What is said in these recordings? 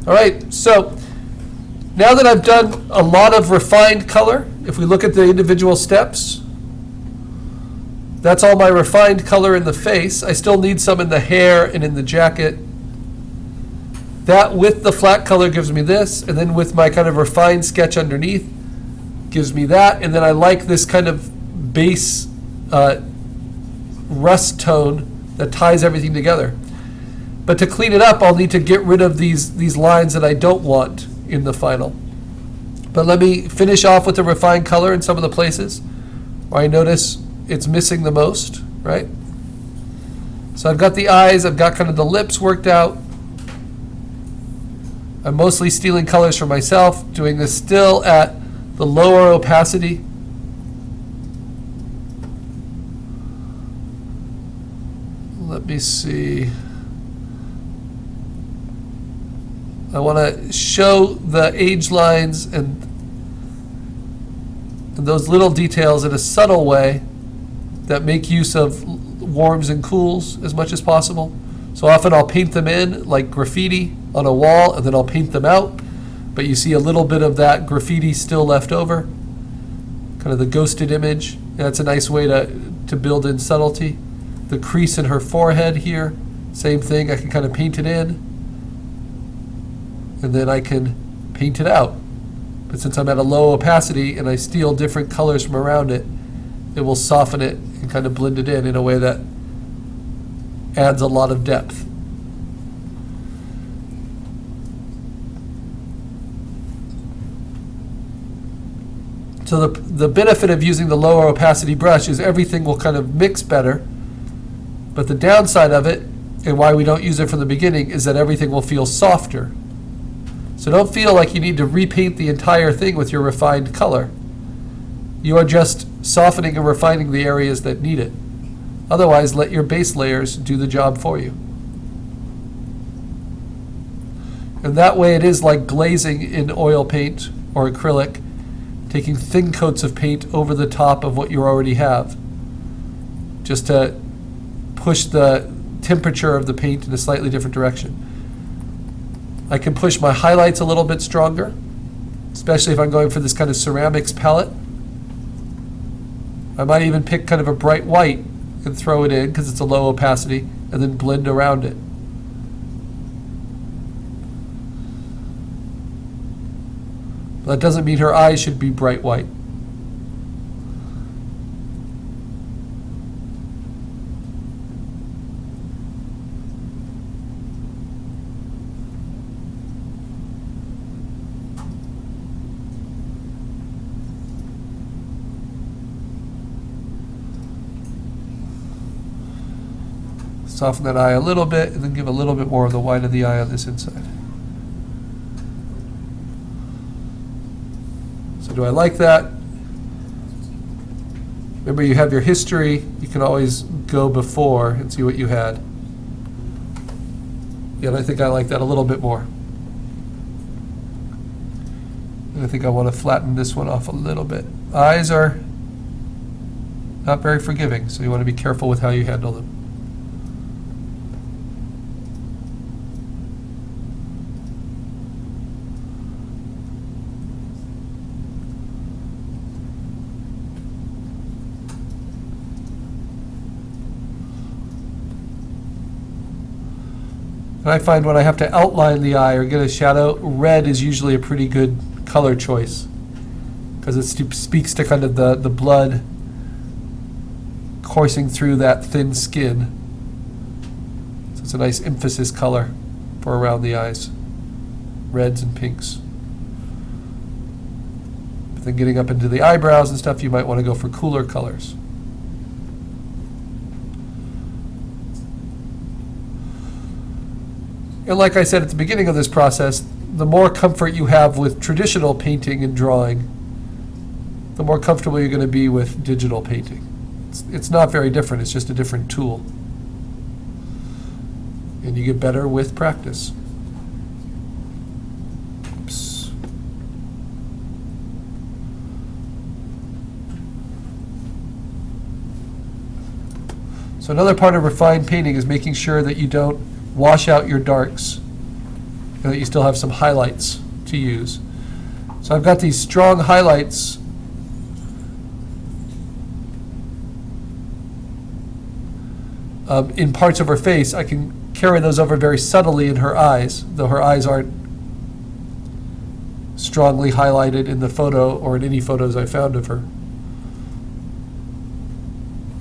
All right, so now that I've done a lot of refined color, if we look at the individual steps, that's all my refined color in the face. I still need some in the hair and in the jacket. That with the flat color gives me this, and then with my kind of refined sketch underneath gives me that, and then I like this kind of base rust tone that ties everything together. But to clean it up, I'll need to get rid of these lines that I don't want in the final. But let me finish off with the refined color in some of the places where I notice it's missing the most, right? So I've got the eyes, I've got kind of the lips worked out. I'm mostly stealing colors for myself, doing this still at the lower opacity. Let me see. I want to show the age lines and those little details in a subtle way that make use of warms and cools as much as possible. So often I'll paint them in like graffiti on a wall, and then I'll paint them out, but you see a little bit of that graffiti still left over, kind of the ghosted image. And that's a nice way to build in subtlety. The crease in her forehead here, same thing, I can kind of paint it in, and then I can paint it out. But since I'm at a low opacity and I steal different colors from around it, it will soften it and kind of blend it in a way that adds a lot of depth. So the benefit of using the lower opacity brush is everything will kind of mix better, but the downside of it, and why we don't use it from the beginning, is that everything will feel softer. So don't feel like you need to repaint the entire thing with your refined color. You are just softening and refining the areas that need it. Otherwise, let your base layers do the job for you. And that way it is like glazing in oil paint or acrylic, taking thin coats of paint over the top of what you already have, just to push the temperature of the paint in a slightly different direction. I can push my highlights a little bit stronger, especially if I'm going for this kind of ceramics palette. I might even pick kind of a bright white and throw it in because it's a low opacity, and then blend around it. But that doesn't mean her eyes should be bright white. Soften that eye a little bit, and then give a little bit more of the white of the eye on this inside. So do I like that? Remember, you have your history. You can always go before and see what you had. Yeah, and I think I like that a little bit more. And I think I want to flatten this one off a little bit. Eyes are not very forgiving, so you want to be careful with how you handle them. And I find when I have to outline the eye or get a shadow, red is usually a pretty good color choice because it speaks to kind of the blood coursing through that thin skin. So it's a nice emphasis color for around the eyes, reds and pinks. But then getting up into the eyebrows and stuff, you might want to go for cooler colors. And like I said at the beginning of this process, the more comfort you have with traditional painting and drawing, the more comfortable you're going to be with digital painting. It's not very different, it's just a different tool. And you get better with practice. Oops. So another part of refined painting is making sure that you don't wash out your darks and that you still have some highlights to use. So I've got these strong highlights in parts of her face. I can carry those over very subtly in her eyes, though her eyes aren't strongly highlighted in the photo or in any photos I found of her.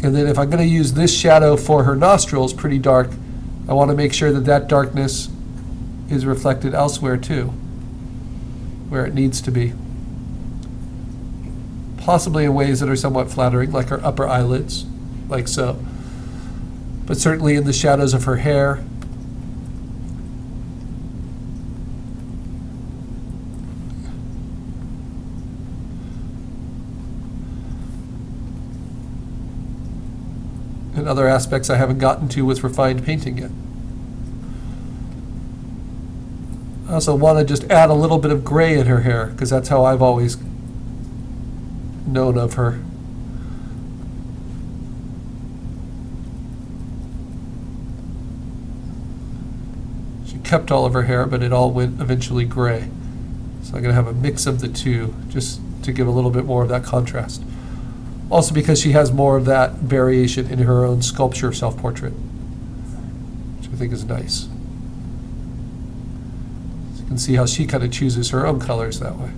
And then if I'm going to use this shadow for her nostrils, pretty dark, I want to make sure that that darkness is reflected elsewhere too, where it needs to be. Possibly in ways that are somewhat flattering, like her upper eyelids, like so. But certainly in the shadows of her hair. And other aspects I haven't gotten to with refined painting yet. I also want to just add a little bit of gray in her hair, because that's how I've always known of her. She kept all of her hair, but it all went eventually gray. So I'm going to have a mix of the two, just to give a little bit more of that contrast. Also because she has more of that variation in her own sculpture self-portrait, which I think is nice. So you can see how she kind of chooses her own colors that way.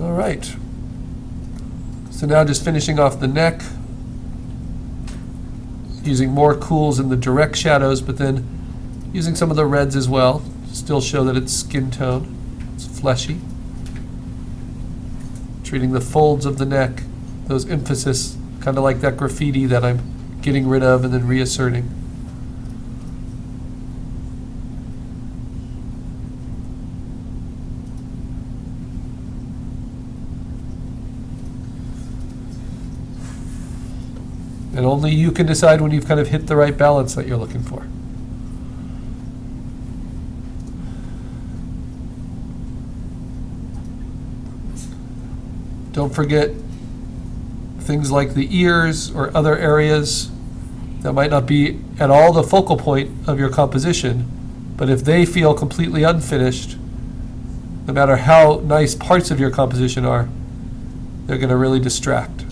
All right. So now just finishing off the neck, using more cools in the direct shadows, but then using some of the reds as well, still show that it's skin tone, it's fleshy. Treating the folds of the neck, those emphasis, kind of like that graffiti that I'm getting rid of and then reasserting. And only you can decide when you've kind of hit the right balance that you're looking for. Don't forget things like the ears or other areas that might not be at all the focal point of your composition, but if they feel completely unfinished, no matter how nice parts of your composition are, they're going to really distract.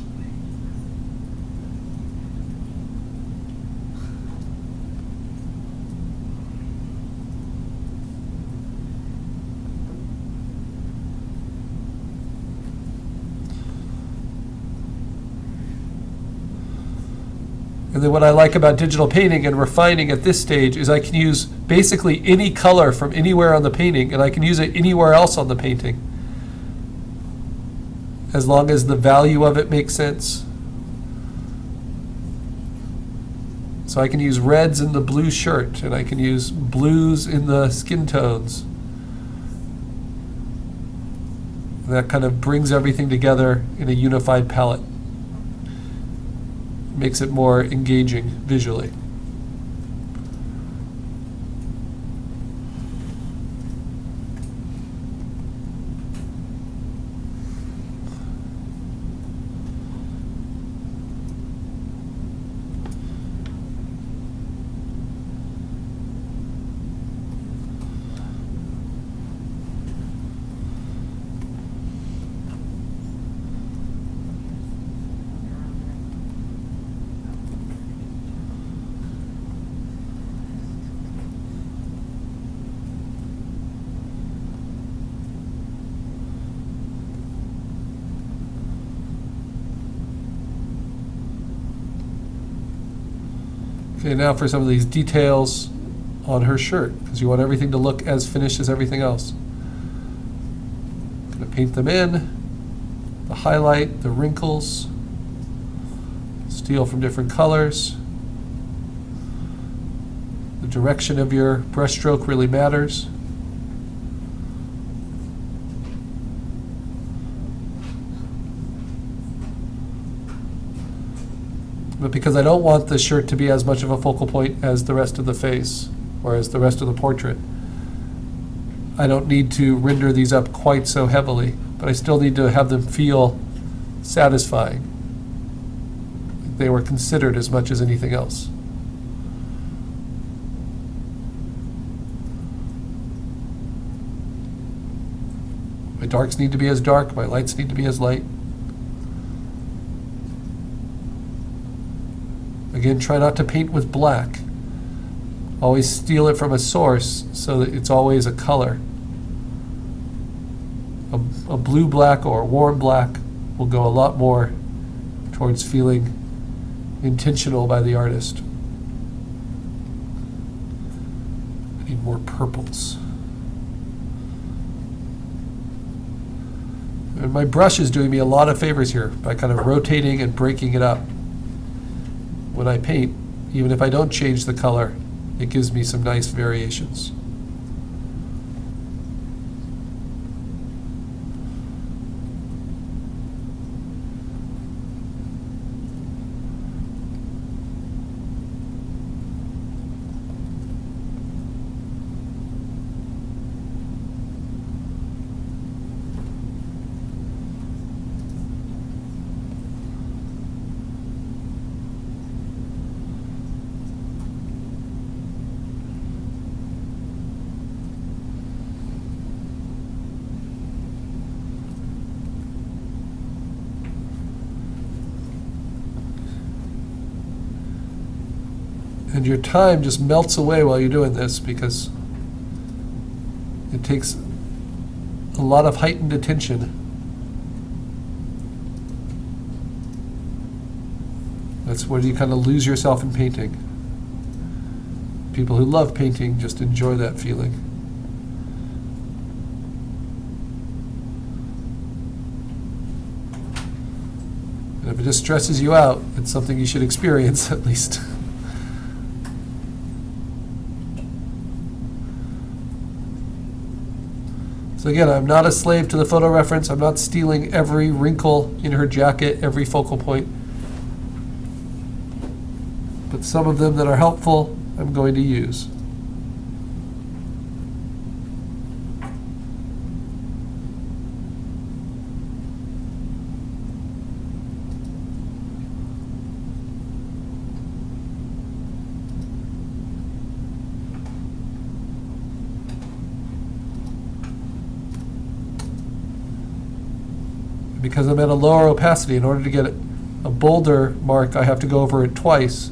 And then what I like about digital painting and refining at this stage is I can use basically any color from anywhere on the painting, and I can use it anywhere else on the painting, as long as the value of it makes sense. So I can use reds in the blue shirt, and I can use blues in the skin tones. And that kind of brings everything together in a unified palette. Makes it more engaging visually. Okay, now for some of these details on her shirt, because you want everything to look as finished as everything else. Gonna paint them in, the highlight, the wrinkles, steal from different colors. The direction of your brushstroke really matters. But because I don't want the shirt to be as much of a focal point as the rest of the face, or as the rest of the portrait, I don't need to render these up quite so heavily, but I still need to have them feel satisfying. they were considered as much as anything else. My darks need to be as dark, my lights need to be as light. Again, try not to paint with black. Always steal it from a source so that it's always a color. A blue black or a warm black will go a lot more towards feeling intentional by the artist. I need more purples. And my brush is doing me a lot of favors here by kind of rotating and breaking it up. When I paint, even if I don't change the color, it gives me some nice variations. And your time just melts away while you're doing this because it takes a lot of heightened attention. That's where you kind of lose yourself in painting. People who love painting just enjoy that feeling. And if it just stresses you out, it's something you should experience at least. So again, I'm not a slave to the photo reference. I'm not stealing every wrinkle in her jacket, every focal point. But some of them that are helpful, I'm going to use. Because I'm at a lower opacity, in order to get a bolder mark, I have to go over it twice,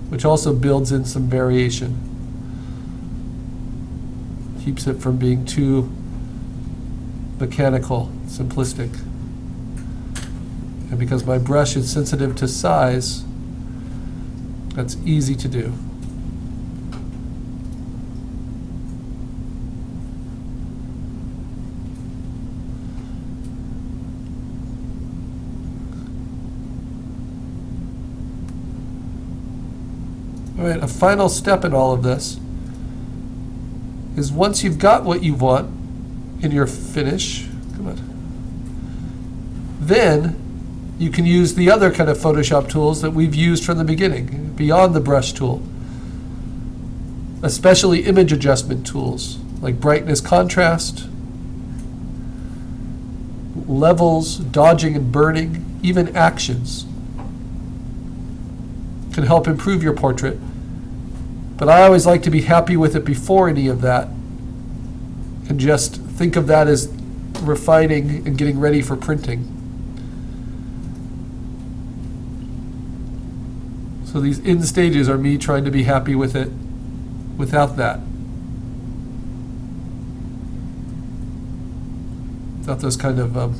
which also builds in some variation. Keeps it from being too mechanical, simplistic. And because my brush is sensitive to size, that's easy to do. All right, a final step in all of this is once you've got what you want in your finish, come on, then you can use the other kind of Photoshop tools that we've used from the beginning, beyond the brush tool, especially image adjustment tools like brightness, contrast, levels, dodging and burning, even actions can help improve your portrait. But I always like to be happy with it before any of that and just think of that as refining and getting ready for printing. So these end stages are me trying to be happy with it without that. Without those kind of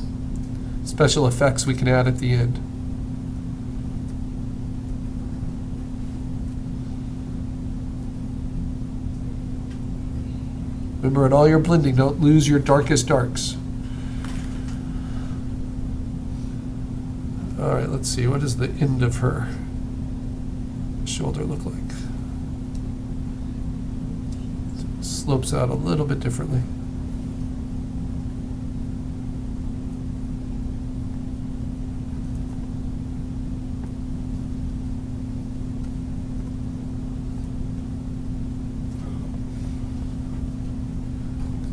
special effects we can add at the end. Remember, in all your blending, don't lose your darkest darks. All right, let's see. What does the end of her shoulder look like? Slopes out a little bit differently.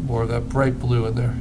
More of that bright blue in there.